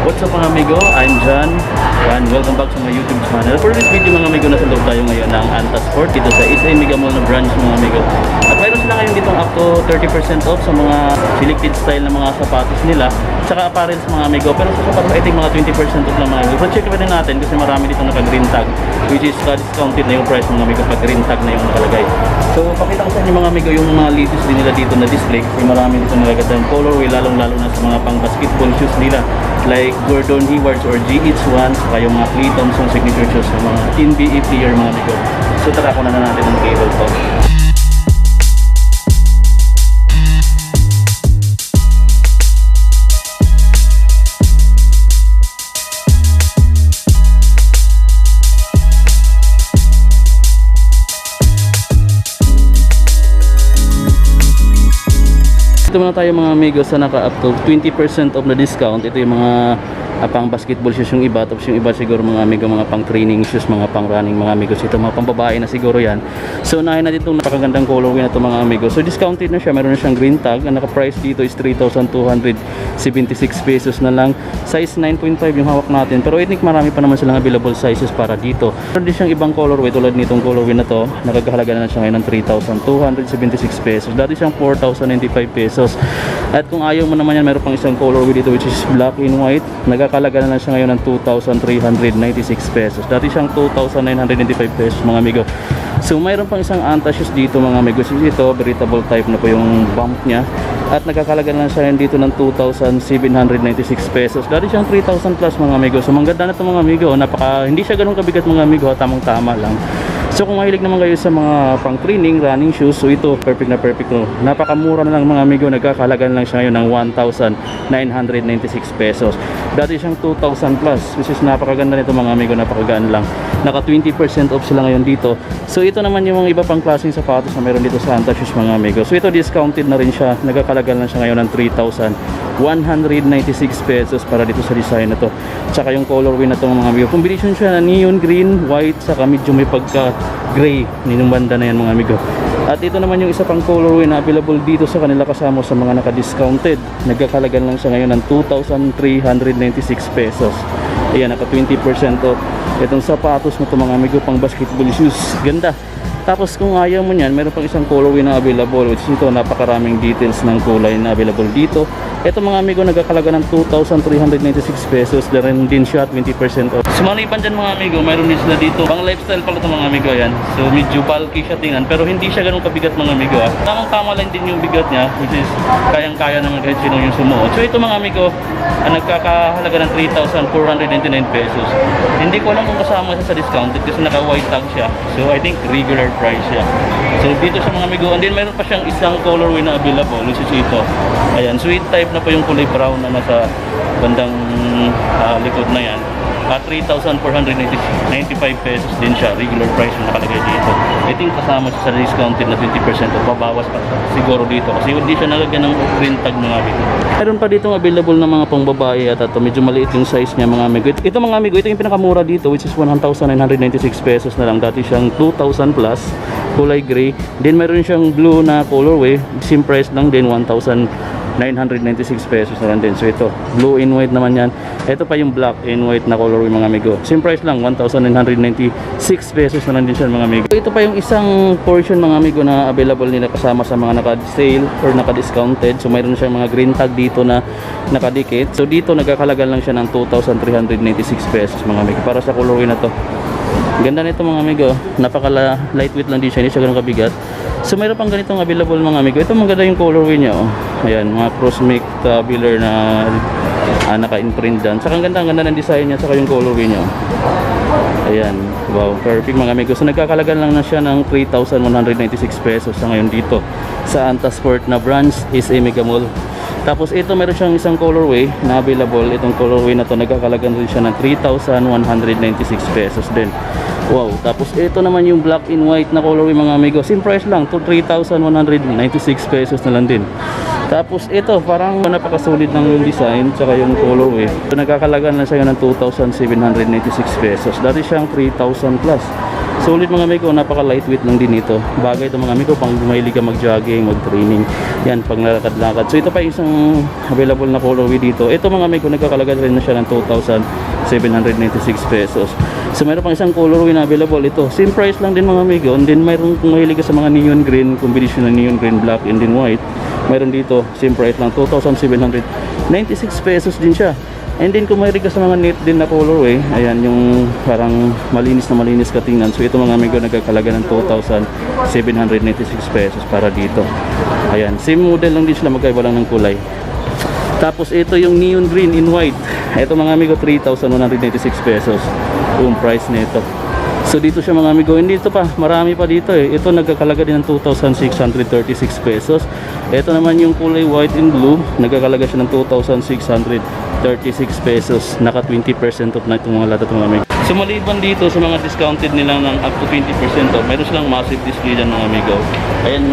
What's up mga amigo? I'm John and welcome back sa my YouTube channel. For this video mga amigo, nasa loob tayo ngayon ng Anta Sport dito sa SA Mega Mall na branch mga amigo. At mayroon sila ngayon dito up to 30% off sa mga selected style na mga sapatos nila, tsaka apparel mga amigo. Pero sa sapatos I think mga 20% off lang mga amigo. So check pa din natin kasi marami dito naka-green tag, which is discounted na yung price mga amigo pag green tag na yung nakalagay. So pakita ko sa inyo mga amigo yung mga latest din nila dito na display kasi marami dito nagagandang colorway, lalong-lalo na sa mga pang basketball shoes nila like Gordon Hayward's or GH1, saka yung mga Klay Thompson signature shoes sa mga NBA player mga amigo. So tara, kunan na natin ang cable to. Ito muna tayo mga amigo sa naka up to 20% off na discount. Ito yung mga pang basketball shoes yung iba, tapos yung iba siguro mga amigo mga pang training shoes, mga pang running mga amigo. Ito mga pang babae na siguro yan. So unahin natin itong napakagandang colorway na ito mga amigo. So discounted na siya, meron na siyang green tag. Ang naka-price dito is 3,276 pesos na lang. Size 9.5 yung hawak natin, pero I think marami pa naman silang available sizes para dito. Meron din siyang ibang colorway tulad nitong colorway na to. Nagkakahalaga na siya ngayon ng 3,276 pesos. Dati siyang 4,095 pesos. At kung ayaw mo naman yan, meron pang isang colorway dito which is black and white. Nagkakalaga na lang siya ngayon ng 2,396 pesos. Dati siyang 2,995 pesos mga amigo. So mayroon pang isang Anta shoes dito mga amigo. Ito breathable type na po yung bump niya. At nagkakalaga na lang siya dito ng 2,796 pesos. Dati siyang 3,000 plus mga amigo. So mangganda na ito mga amigo. Hindi siya ganun kabigat mga amigo. Tamang tama lang. So kung mahilig naman kayo sa mga pang training, running shoes, so ito perfect na perfect to. Napakamura na lang mga amigo, nagkakahalaga lang siya ngayon ng 1,996 pesos. Dati siyang 2,000 plus, which is napakaganda nito mga amigo, napakagaan lang. Naka 20% off sila ngayon dito. So ito naman yung mga iba pang klaseng sapatos na meron dito sa Anta shoes mga amigo. So ito discounted na rin siya, nagkakahalaga lang siya ngayon ng 3,196 pesos para dito sa design na to. Tsaka yung colorway na to mga amigo, combination siya na neon green, white, saka medyo may pagka gray ninong banda na yan mga amigo. At ito naman yung isa pang colorway na available dito sa kanila kasama sa mga naka-discounted. Nagkakalagan lang siya ngayon ng 2,396 pesos. Ayan, naka 20% off. Itong sapatos na ito mga amigo, pang basketball shoes. Ganda. Tapos kung ayaw mo niyan, meron pang isang colorway na available, which ito napakaraming details ng kulay na available dito. Ito mga amigo, nagkakalaga ng 2,396 pesos. Meron din siya 20% off. Sumalipan dyan mga amigo, mayroon din sila dito pang lifestyle pala ito mga amigo yan. So medyo bulky siya tingnan, pero hindi siya ganun kabigat mga amigo. Tamang tama lang din yung bigat niya, which is kayang-kaya naman kahit sino yung sumuot. So ito mga amigo, nagkakahalaga ng 3,499 pesos. Hindi ko alam kung kasama siya sa discounted kasi naka-white tag siya. So I think regular price siya. So dito sa mga amigo, and then mayroon pa siyang isang colorway na available, which is ito. Ayan, sweet type na po yung kulay brown na nasa bandang likod na yan. 3,495 pesos din siya, regular price yung nakalagay dito. I think kasama siya sa discounted na 20% o babawas pa siguro dito kasi hindi siya nalagyan ng green tag mga amigo. Meron pa dito available na mga pang babae at ito medyo maliit yung size niya mga amigo. Ito mga amigo, ito yung pinakamura dito which is 1,996 pesos na lang. Dati siyang 2,000 plus, kulay gray. Then meron siyang blue na colorway, same price lang din, 1,996 pesos na lang din. So ito, blue and white naman yan. Ito pa yung black and white na colorway mga amigo. Same price lang, 1,996 pesos na lang din siya mga amigo. So ito pa yung isang portion mga amigo na available nila kasama sa mga naka-sale or naka-discounted. So mayroon siyang mga green tag dito na nakadikit. So dito nagkakalagan lang siya ng 2,396 pesos mga amigo para sa colorway na to. Ganda nito mga amigo, napaka lightweight lang din siya, hindi siya ganun kabigat. So mayroon pang ganitong available mga amigo. Ito maganda yung colorway niya oh. Ayan, mga cross-make tabular na naka-imprint dyan. Saka ang ganda ng design niya, saka yung colorway niya oh. Ayan, wow, perfect mga amigo. So nagkakalagan lang na siya ng 3,196 pesos sa ngayon dito sa Anta Sport na branch is a Mega Mall. Tapos ito meron siyang isang colorway na available. Itong colorway na to nagkakalagan rin siya ng 3,196 pesos din. Wow, tapos ito naman yung black and white na colorway mga amigo. Same price lang, to 3,196 pesos na lang din. Tapos ito, parang napakasulit ng design tsaka yung colorway. So nagkakalagan lang siya ng 2,796 pesos. Dati siyang 3,000 plus. So Solid mga amigo, napaka lightweight lang din ito. Bagay ito mga amigo pang mahilig ka mag-jogging, mag-training. Yan, pang lakad-lakad. So ito pa isang available na colorway dito. Ito mga amigo, nagkakalaga rin na siya ng 2,796 pesos. So meron pang isang colorway na available ito. Same price lang din mga amigo. And then mayroon kung mahilig ka sa mga neon green, combination ng neon green, black, and then white. Mayroon dito, same price lang, 2,796 pesos din siya. And then kung mahilig ka sa mga neat din na colorway, ayan yung parang malinis na malinis ka tingnan. So ito mga amigo, nagkakalaga ng 2,796 pesos para dito. Ayan, same model lang din sila, magkaiba lang ng kulay. Tapos ito yung neon green in white. Ito mga amigo, 3,196 pesos yung price nito. So dito siya mga amigo, hindi ito pa, marami pa dito eh. Ito nagkakalaga din ng 2,636 pesos. Ito naman yung kulay white and blue, nagkakalaga siya ng 2,636 pesos. Naka 20% off na itong mga lahat mga amigo. So maliban dito sa mga discounted nila ng up to 20% off, meron silang massive display dyan mga amigo. Ayan,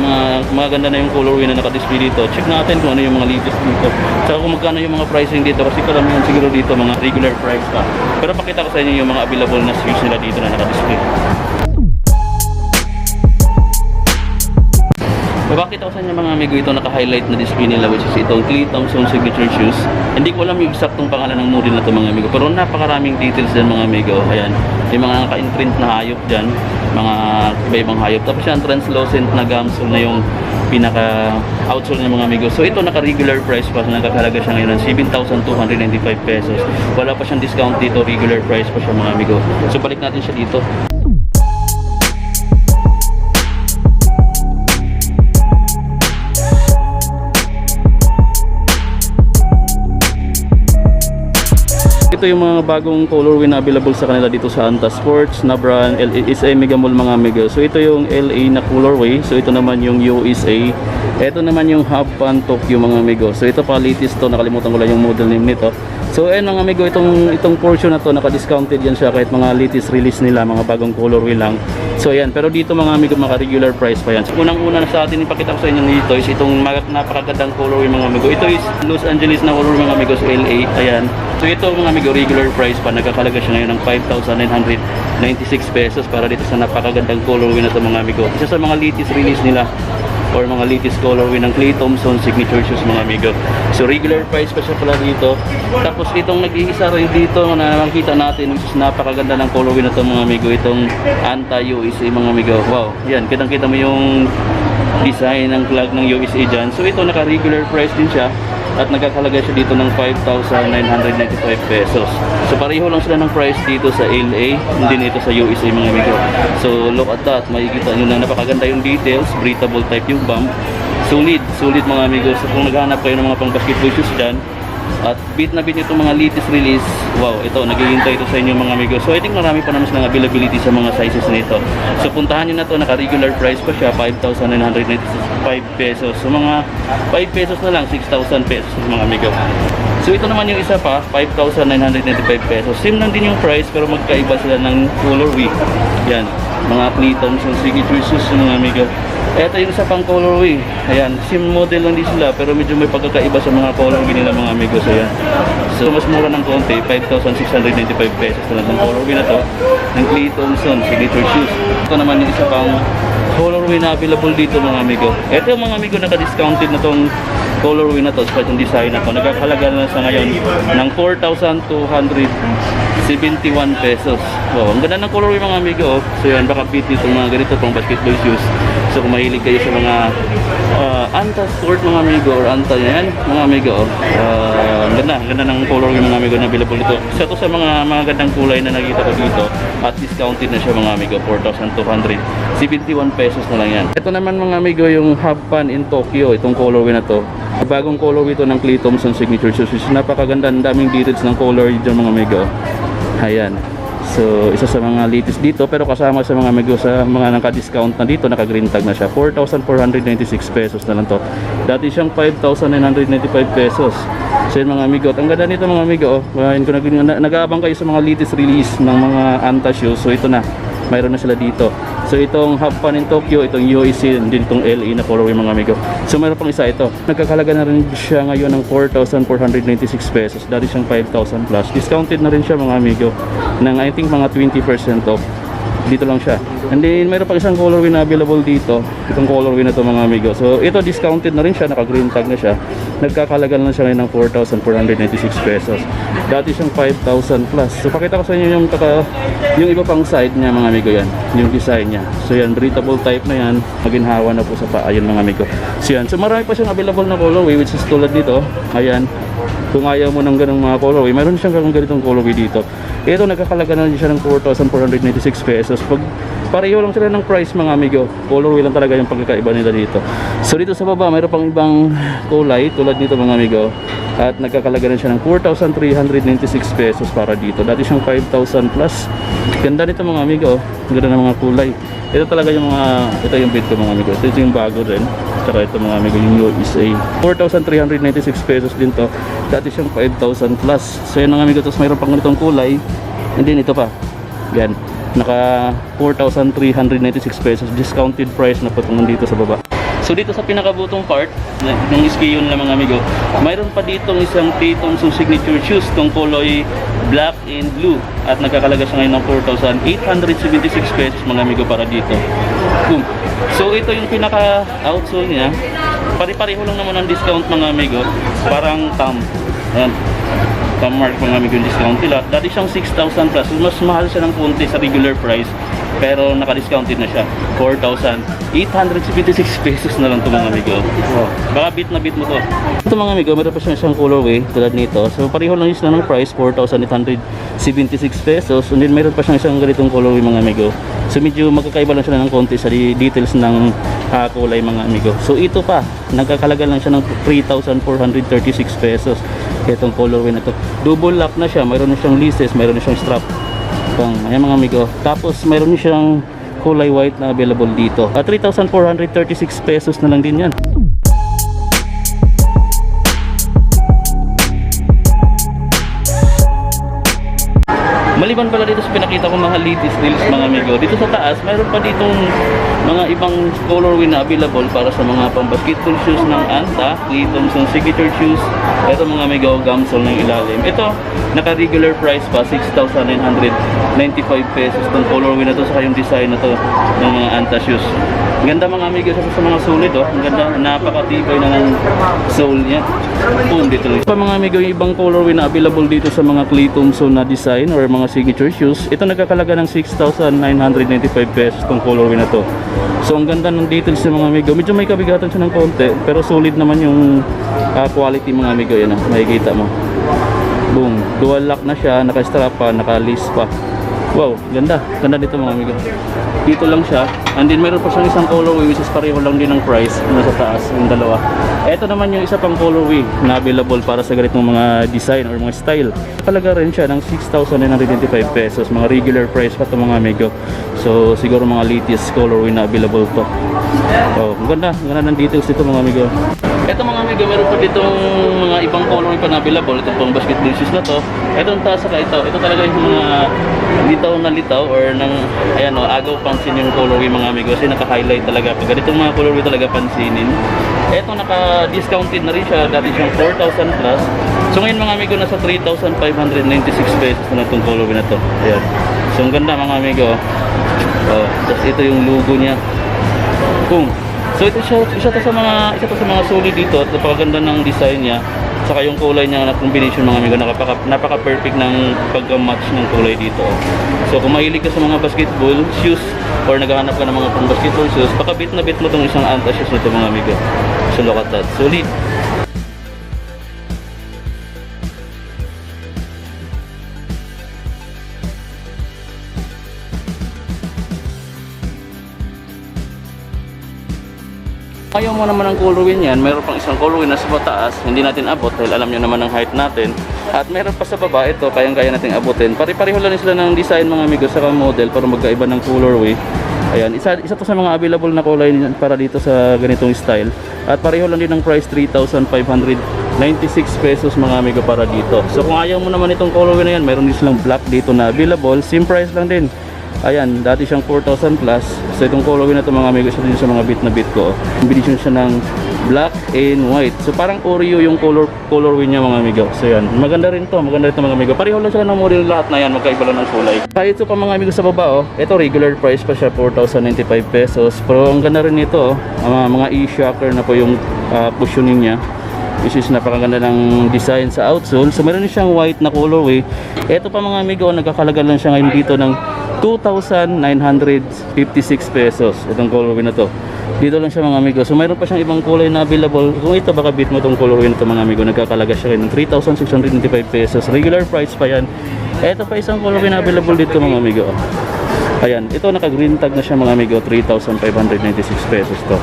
maganda na yung colorway na naka-display dito. Check natin kung ano yung mga latest dito. Saka kung magkano yung mga pricing dito, kasi karamihan siguro dito mga regular price pa. Pero pakita ko sa inyo yung mga available na SKUs nila dito na naka-display. Mabakita ko sa inyo mga amigo, ito naka-highlight na display nila, which is itong Clay Thompson signature shoes. Hindi ko alam yung eksaktong pangalan ng model na ito mga amigo, pero napakaraming details dyan mga amigo. Ayan, yung mga naka-imprint na hayop dyan, mga iba-ibang hayop. Tapos yan, translucent na gumsole na yung pinaka-outsole ng mga amigo. So ito naka-regular price pa, nagkakalaga siya ngayon ng 7,295 pesos. Wala pa siyang discount dito, regular price pa siya mga amigo. So balik natin siya dito. Ito yung mga bagong colorway na available sa kanila dito sa Anta Sports, Nabran, LSA Mega Mall mga amigo. So ito yung LA na colorway. So ito naman yung USA. Ito naman yung Hub Pan Tokyo mga amigo. So ito pa latest to, nakalimutan ko lang yung model name nito. So ayun mga amigo, itong portion na to naka-discounted yan siya kahit mga latest release nila, mga bagong colorway lang. So ayan, pero dito mga amigo, mga regular price pa yan. So unang-una na sa atin, ipakita ko sa inyo dito is itong napakagandang colorway mga amigo. Ito is Los Angeles na colorway mga amigo sa LA. Ayan. So ito mga amigo, regular price pa, nagkakalaga siya ngayon ng 5,996 pesos para dito sa napakagandang colorway na ito mga amigo. Isa sa mga latest release nila or mga latest colorway ng Clay Thompson signature shoes mga amigo. So regular price pa siya pala dito. Tapos itong nag-iisa rin dito na makikita natin, which is napakaganda ng colorway na ito mga amigo, itong Anta USA mga amigo. Wow, yan, kitang-kita mo yung design ng flag ng USA dyan. So ito naka-regular price din siya at nagkakalaga siya dito ng 5,995 pesos. So pareho lang sila ng price dito sa LA, hindi nito sa USA mga amigo. So look at that, makikita nyo na napakaganda yung details, breathable type yung bump. Sulit mga amigo. So kung naghahanap kayo ng mga pang basketball shoes dyan, at beat na beat itong mga latest release, wow, ito, naghihintay ito sa inyo mga amigo. So I think marami pa naman silang availability sa mga sizes nito. So puntahan nyo na to, naka-regular price pa siya, 5,995 pesos. So mga 5 pesos na lang, 6,000 pesos mga amigo. So ito naman yung isa pa, 5,995 pesos. Same lang din yung price pero magkaiba sila ng colorway. Yan, mga Clay Thompson signature shoes mga amigo. Ito yung isa pang colorway. Ayan, same model lang din sila pero medyo may pagkakaiba sa mga colorway nila mga amigo. So yan. So mas mura ng konti, 5,695 pesos na lang ng colorway na to ng Clay Thompson signature shoes. Ito naman yung isa pang colorway na available dito mga amigo. Ito yung mga amigo, naka-discounted na tong colorway na to sa itong design na to. Nagkakalaga na sa ngayon ng 4,271 pesos. Wow, ang ganda ng colorway mga amigo. So yan, baka fit nito mga ganito pang basketball shoes. So kung mahilig kayo sa mga Anta Sport mga amigo or Anta yan mga amigo, ang ganda ng colorway mga amigo na available dito. Isa to sa mga gandang kulay na nakita ko dito at discounted na siya mga amigo, 4,271 pesos na lang yan. Ito naman mga amigo yung Hub Pan in Tokyo, itong colorway na to. Bagong colorway ito ng Clay Thompson signature shoes. Napakaganda, ang daming details ng color dyan mga amigo. Ayan. So isa sa mga latest dito, pero kasama sa mga amigo sa mga naka-discount na dito, naka-green tag na siya. 4,496 pesos na lang to. Dati siyang 5,995 pesos. So yun mga amigo, at ang ganda nito mga amigo, kung nag-aabang kayo sa mga latest release ng mga Anta shoes, so ito na, mayroon na sila dito. So itong Hub Pan in Tokyo, itong UAC, din itong LA na colorway mga amigo. So mayroon pang isa ito. Nagkakalaga na rin siya ngayon ng 4,496 pesos. Dati siyang 5,000 plus. Discounted na rin siya mga amigo ng I think mga 20% off. Dito lang siya. And then mayroon pa isang colorway na available dito. Itong colorway na to mga amigo. So ito discounted na rin siya, naka green tag na siya. Nagkakalaga na siya ngayon ng 4,496 pesos. Dati siyang 5,000 plus. So pakita ko sa inyo yung iba pang side niya mga amigo, yan. Yung design niya. So yan, breathable type na yan. Maginhawa na po sa paa yan mga amigo. So yan. So marami pa siyang available na colorway which is tulad nito. Ayan. Kung ayaw mo ng ganung mga colorway, mayroon siyang ganitong colorway dito. Ito nagkakalaga na siya ng 4,496 pesos. Pag pareho lang sila ng price mga amigo, colorway lang talaga yung pagkakaiba nila dito. So dito sa baba mayroon pang ibang kulay tulad nito mga amigo, at nagkakalaga na siya ng 4,396 pesos para dito. Dati siyang 5,000 plus. Ganda nito mga amigo, ganda ng mga kulay. Ito talaga yung ito yung bid ko mga amigo. Ito yung bago rin. Tsaka ito mga amigo, yung USA 4,396 pesos din to. Dati siyang 5,000 plus. So yan mga amigo, tapos mayroon pang ganitong kulay. And then ito pa, yan, naka 4,396 pesos, discounted price na po itong nandito sa baba. So dito sa pinakabutong part ng SKU nila mga amigo, mayroon pa ditong isang T. Thompson signature shoes, tong kulay black and blue, at nagkakalaga siya ngayon ng 4,876 pesos mga amigo para dito. Boom. So ito yung pinaka outsole niya, pare-pareho lang naman ang discount mga amigo, parang thumb. Ayan, thumb mark mga amigo yung discount nila. Dati siyang 6,000 plus, so mas mahal siya ng konti sa regular price, pero naka-discounted na siya, 4,876 pesos na lang ito mga amigo. Oh, baka bit na bit mo to. Ito mga amigo, meron pa siya isang colorway tulad nito. So pareho lang sila ng price, 4,876 pesos. And then meron pa siyang isang ganitong colorway mga amigo. So medyo magkakaiba lang sila ng konti sa details ng kulay mga amigo. So ito pa, nagkakalaga lang siya ng 3,436 pesos. Itong colorway na to, double lock na siya, mayroon na siyang laces, mayroon na siyang strap. Ayan mga amigo. Tapos mayroon siyang kulay white na available dito. 3,436 pesos na lang din yan. Maliban pala dito sa pinakita ko mga latest deals mga amigo, dito sa taas mayroon pa ditong mga ibang colorway na available para sa mga pang-basketball shoes ng Anta, T. Thompson signature shoes. Ito mga amigo, gamsol ng ilalim. Ito, naka-regular price pa, 6,995 pesos. Itong colorway na to, saka yung design na to ng mga Anta shoes. Ang ganda mga amigo sa mga solid, oh. Ang ganda, napakatibay na ng sole niya. Boom, dito lang. Pa mga amigo, yung ibang colorway na available dito sa mga T. Thompson na design or mga signature shoes, ito nagkakalaga ng 6,995 pesos itong colorway na to. So ang ganda ng details sa mga amigo, medyo may kabigatan siya ng konti, pero solid naman yung quality mga amigo. Yan, makikita mo. Boom, dual lock na siya, naka-strap pa, naka-lace pa. Wow, ganda, ganda dito mga amigo. Dito lang siya, and then meron pa siyang isang colorway which is pareho lang din ng price, nasa taas, yung dalawa. Ito naman yung isa pang colorway na available para sa ganitong mga design or mga style. Talaga rin siya ng 6,995 pesos, mga regular price pa ito mga amigo. So siguro mga latest colorway na available to. Oh, ganda ng details dito mga amigo. Ito mga amigo, meron pa ditong mga ibang colorway pa na available. Ito pang basketball shoes na to. Itong taas saka ito talaga yung mga litaw or ng ayan o, agaw pansin yung colorway mga amigo, kasi naka-highlight talaga. Pag ganitong mga colorway talaga pansinin. Ito naka-discounted na rin siya, dati siyang 4,000 plus. So ngayon mga amigo, nasa 3,596 pesos na itong colorway na to. Ayan. So ang ganda mga amigo. Oh, tapos ito yung logo niya. Boom. So ito isa to sa mga solid dito, at napakaganda ng design niya. Saka yung kulay niya na combination mga amigo, napaka-perfect ng pagka-match ng kulay dito. So kung mahilig ka sa mga basketball shoes or naghahanap ka ng mga pang-basketball shoes, baka bit na bit mo itong isang Anta shoes nito mga amigo. So look at that, solid. Ayaw mo naman ng colorway niyan, mayroon pang isang colorway na sa taas, hindi natin abot dahil alam nyo naman ang height natin. At mayroon pa sa baba, ito, kayang-kaya natin abutin. Pare-pareho lang sila ng design mga amigo, saka model para magkaiba ng colorway. Ayan, isa to sa mga available na kulay para dito sa ganitong style. At pareho lang din ng price, 3,596 pesos mga amigo para dito. So kung ayaw mo naman itong colorway na yan, mayroon din silang black dito na available, same price lang din. Ayan, dati siyang 4,000 plus. So itong colorway na ito mga amigo, isa din sa mga bit na bit ko. Combination siya ng black and white. So parang Oreo yung colorway niya mga amigo. So yan, maganda rin to mga amigo. Pareho lang sila ng model lahat na yan, magkaiba lang ng kulay. Kahit ito pa mga amigo sa baba, oh, ito regular price pa siya, 4,095 pesos. Pero ang ganda rin nito, mga e-shocker na po yung cushioning niya. Which is napakaganda ng design sa outsole. So meron siyang white na colorway. Ito pa mga amigo, nagkakalaga lang siya ngayon dito ng 2,956 pesos. Itong colorway na to. Dito lang siya mga amigo. So mayroon pa siyang ibang kulay na available. Kung ito baka beat mo itong colorway na to mga amigo, nagkakalaga siya ngayon ng 3,695 pesos. Regular price pa yan. Ito pa isang colorway na available dito mga amigo. Ayan, ito naka green tag na siya mga amigo, 3,596 pesos to.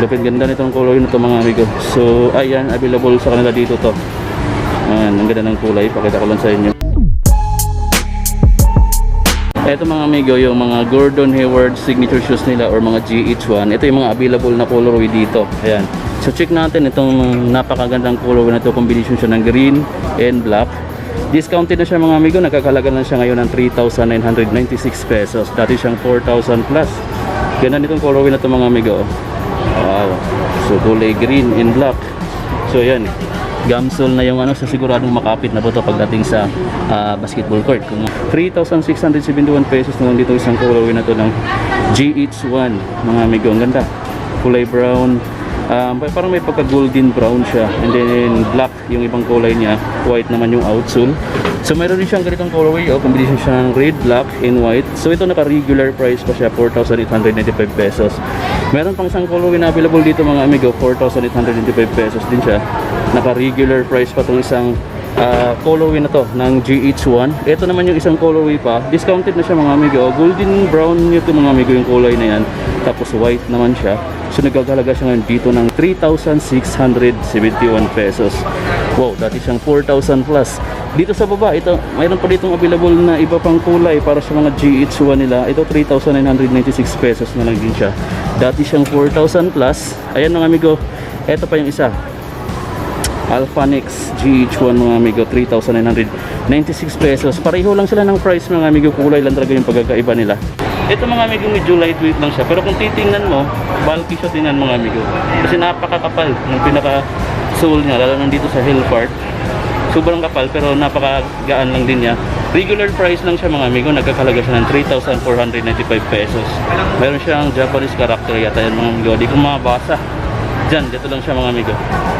Lupit ganda nitong color na to mga amigo. So ayan, available sa kanila dito to. Ayan, ang ganda ng kulay, pakita ko lang sa inyo. Ito mga amigo, yung mga Gordon Hayward signature shoes nila or mga GH1. Ito yung mga available na colorway dito. Ayan, so check natin itong napakagandang colorway na to. Combination siya ng green and black. Discounted na siya mga amigo, nagkakalaga na siya ngayon ng 3,996 pesos. Dati siyang 4,000 plus. Ganda nitong colorway na to mga amigo. Wow, so kulay green and black. So yan, gamsol na yung sa siguradong makapit na po ito pagdating sa basketball court. Kung 3,671 pesos na lang dito isang colorway na to ng GH1 mga amigo. Ang ganda, kulay brown, parang may pagka golden brown siya, and then black yung ibang kulay niya, white naman yung outsole. So mayroon din siyang ganitong colorway, combination siya ng red, black, and white. So ito naka regular price pa siya, 4,895 pesos. Meron pang isang colorway na available dito mga amigo, 4,895 pesos din siya. Naka regular price pa itong isang colorway na to ng GH1. Ito naman yung isang colorway pa, discounted na siya mga amigo. Golden brown nito mga amigo yung kulay na yan, tapos white naman siya. So nagkakalaga siya ngayon dito ng 3,671 pesos. Wow, dati siyang 4,000 plus. Dito sa baba, ito, mayroon pa ditong available na iba pang kulay para sa mga GH1 nila. Ito 3,996 pesos na lang din siya. Dati siyang 4,000 plus. Ayan mga amigo, ito pa yung isa, Alphanex GH1 mga amigo, 3,996 pesos. Pareho lang sila ng price mga amigo, kulay lang talaga yung pagkakaiba nila. Ito mga amigo, medyo lightweight lang siya, pero kung titingnan mo, bulky siya tingnan mga amigo. Kasi napakakapal ng pinaka sole niya, lalo nandito sa heel part. Sobrang kapal pero napakagaan lang din niya. Regular price lang siya mga amigo, nagkakalaga siya ng 3,495 pesos. Mayroon siyang Japanese character yata yan mga amigo, di ko mabasa. Diyan, dito lang siya mga amigo.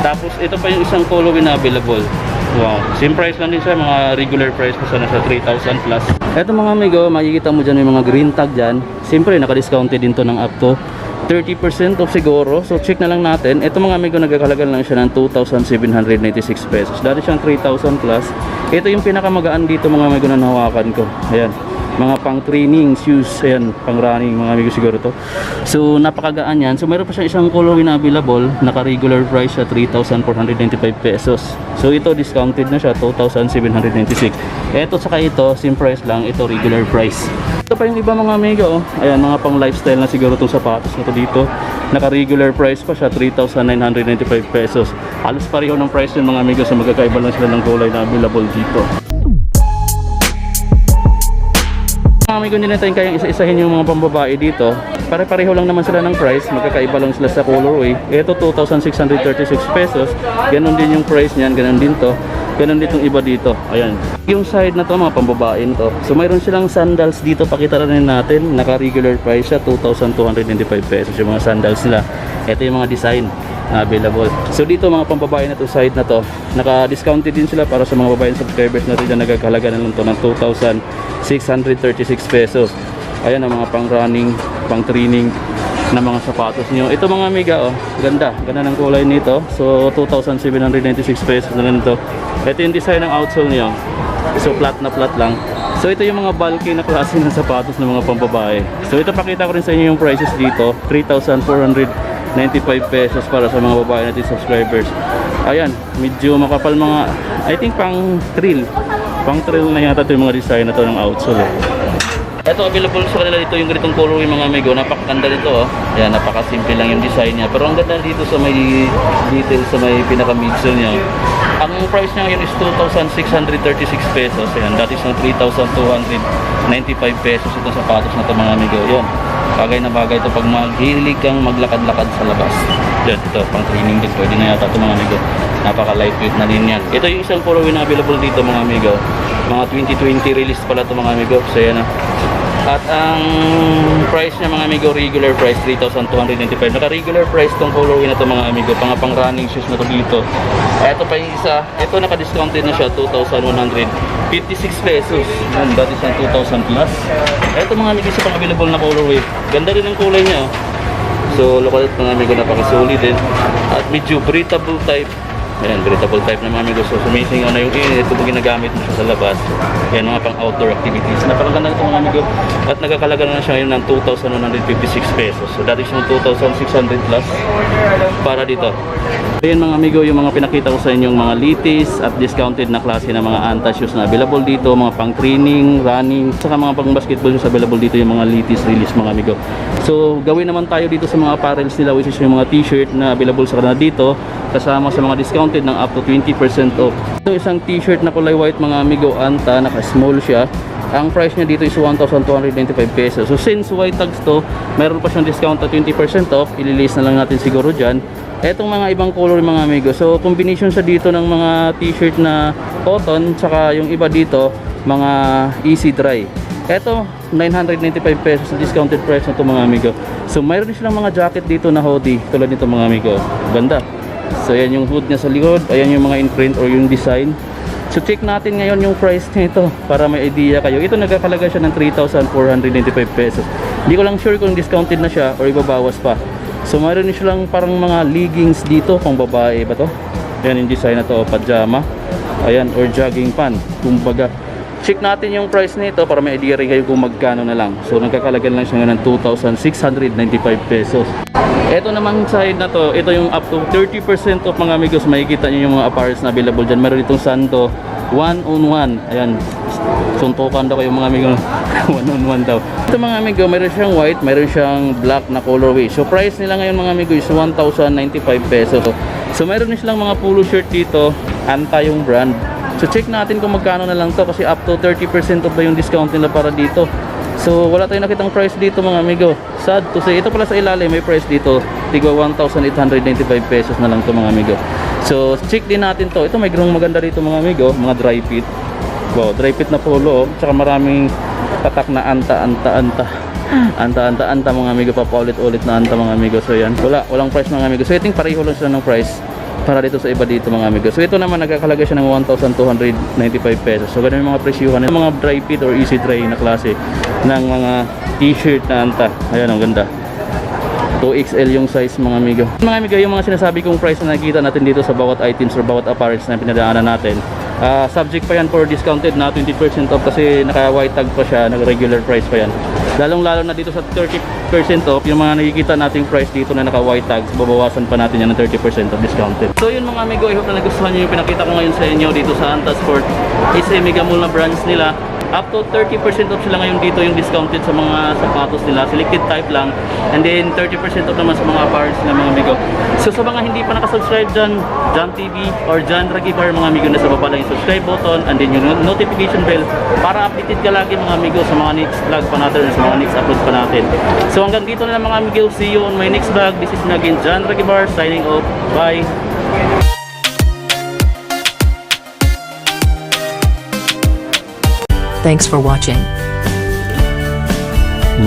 Tapos ito pa yung isang colorway na available. Wow, same price lang din siya, mga regular price pa sana sa 3,000 plus. Ito mga amigo, makikita mo dyan yung mga green tag dyan. Siyempre, naka-discounted din to ng up to 30% off siguro. So check na lang natin. Ito mga amigo, nagkakalaga lang siya ng 2,796 pesos. Dati siyang 3,000 plus. Ito yung pinakamagaan dito mga amigo na nahawakan ko. Ayan, mga pang training shoes, ayan, pang running mga amigo siguro to. So napakagaan yan. So meron pa siya isang colorway na available, naka regular price siya 3,495 pesos. So ito discounted na siya, 2,796. Ito saka ito, same price lang, ito regular price. Ito pa yung iba mga amigo, ayan, mga pang lifestyle na siguro itong sapatos na to dito. Naka regular price pa siya, 3,995 pesos. Halos pareho ng price yun mga amigo, so magkakaiba lang sila ng kulay na available dito. Mga amigo, hindi natin kayang isa-isahin yung mga pambabae dito. Pare-pareho lang naman sila ng price, magkakaiba lang sila sa colorway. Ito 2,636 pesos. Ganon din yung price niyan, ganon din to. Ganon din itong iba dito. Ayan. Yung side na to mga pambabae to. So mayroon silang sandals dito, pakita rin natin. Naka regular price siya, 2,225 pesos yung mga sandals nila. Ito yung mga design na available. So dito mga pambabae na to, side na to, naka-discounted din sila para sa mga babaeng subscribers natin dyan. Nagkakalaga na lang to ng 2,636 pesos. Ayan ang mga pang running, pang training na mga sapatos nyo. Ito mga amiga, ganda ng kulay nito. So 2,796 pesos na lang ito. Ito yung design ng outsole nyo. So flat na flat lang. So ito yung mga bulky na klase ng sapatos ng mga pambabae. So ito pakita ko rin sa inyo yung prices dito, 3,495 pesos para sa mga babae natin subscribers. Ayan, medyo makapal mga, I think pang trail na yata ito yung mga design na to ng outsole. Ito available sa kanila dito yung ganitong colorway mga amigo, napakaganda nito. Ayan, napakasimple lang yung design niya, pero ang ganda dito sa may detail, sa may pinaka midsole niya. Ang price niya ngayon is 2,636 pesos. Ayan, dati isang 3,295 pesos itong sapatos na ito mga amigo. Ayan, Bagay na bagay ito pag maghilig kang maglakad-lakad sa labas. Yan, ito, pang training din. Pwede na yata ito mga amigo. Napaka lightweight na din yan. Ito yung isang colorway na available dito mga amigo. Mga 2020 release pala ito mga amigo. So yan na. At ang price niya mga amigo, regular price 3,295. Naka-regular price tong colorway na to mga amigo. Pang running shoes na to dito. Ito pa yung isa. Ito naka-discounted na siya, 2,156 pesos. Yan, dati siyang 2,000 plus. Ito mga amigo, isa pang available na colorway. Ganda rin ang kulay niya. So, local mga amigo, napaka-solid din. At medyo breathable type. Ayan, breathable type na mga amigo. So, sumisingaw na yung init. Ito po ginagamit mo siya sa labas. Ayan, mga pang outdoor activities. Napakaganda ito mga amigo. At nagkakalaga na siya ngayon ng 2,156 pesos. So, dati siyang 2,600 plus para dito. Ayan mga amigo, yung mga pinakita ko sa inyong mga litis at discounted na klase ng mga anta shoes na available dito. Mga pang training, running, saka mga pang basketball shoes available dito yung mga litis release mga amigo. So, gawin naman tayo dito sa mga apparels nila, which is yung mga t-shirt na available sa kanila dito. Kasama sa mga discounted ng up to 20% off. Ito isang t-shirt na kulay white mga amigo, anta, naka-small siya. Ang price niya dito is 1,295 pesos. So since white tags to, meron pa siyang discount at 20% off. Ililist na lang natin siguro dyan. Etong mga ibang color mga amigo. So combination siya dito ng mga t-shirt na cotton, tsaka yung iba dito mga easy dry. Eto 995 pesos sa discounted price na to mga amigo. So mayroon din silang mga jacket dito na hoodie tulad nito mga amigo. Ganda. So ayan yung hood niya sa likod, ayan yung mga imprint or yung design. So check natin ngayon yung price nito para may idea kayo. Ito nagkakalaga siya ng 3,495 pesos. Hindi ko lang sure kung discounted na siya or ibabawas pa. So mayroon din silang parang mga leggings dito pang babae ba to? Ayan yung design na to, pajama. Ayan, or jogging pant. Kumbaga, check natin yung price nito para may idea rin kayo kung magkano na lang. So nagkakalaga lang siya ng 2,695 pesos. Ito namang side na to, ito yung up to 30% of mga amigos. Makikita nyo yung mga apparels na available dyan. Meron itong Santo 1-on-1. Ayan, suntukan daw kayo mga amigo. 1-on-1 daw. Ito mga amigo, meron siyang white, meron siyang black na colorway. So price nila ngayon mga amigo is 1,095 pesos. So meron din silang mga polo shirt dito, anta yung brand. So check natin kung magkano na lang to kasi up to 30% off ba yung discount nila para dito. So wala tayong nakitang price dito mga amigo. Sad to say, ito pala sa ilalim may price dito, tigwa 1,895 pesos na lang to mga amigo. So check din natin to. Ito may grong maganda dito mga amigo, mga dry fit. Wow, dry fit na polo, tsaka maraming tatak na anta mga amigo, papaulit-ulit na anta mga amigo. So yan, walang price mga amigo. So iting pareho lang sila ng price para dito sa iba dito mga amigo. So ito naman nagkakalaga siya ng 1,295 pesos. So ganun yung mga presyuhan ng mga dry fit or easy dry na klase ng mga t-shirt na anta. Ayan, ang ganda. 2XL yung size mga amigo. Mga amigo, yung mga sinasabi kong price na nakikita natin dito sa bawat items or bawat apparels na pinadaanan natin, subject pa yan for discounted na 20% off kasi naka white tag pa siya, naka regular price pa yan. Lalong lalo na dito sa 30% off, yung mga nakikita nating price dito na naka white tags, babawasan pa natin yan ng 30% off discounted. So yun mga amigo, I hope na nagustuhan nyo yung pinakita ko ngayon sa inyo dito sa Anta Sport. Is Mega Mall na branch nila. Up to 30% off sila ngayon dito yung discounted sa mga sapatos nila, selected type lang, and then 30% off naman sa mga apparels nila mga amigo. So sa mga hindi pa nakasubscribe dyan, John TV or John Ragibar mga amigo, nasa baba lang yung subscribe button and then yung notification bell para updated ka lagi mga amigo sa mga next vlog pa natin, sa mga next upload pa natin. So hanggang dito na lang mga amigo, see you on my next vlog. This is again John Ragibar signing off. Bye! Thanks for watching.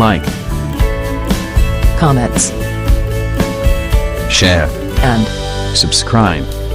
Like, Comments share, and subscribe.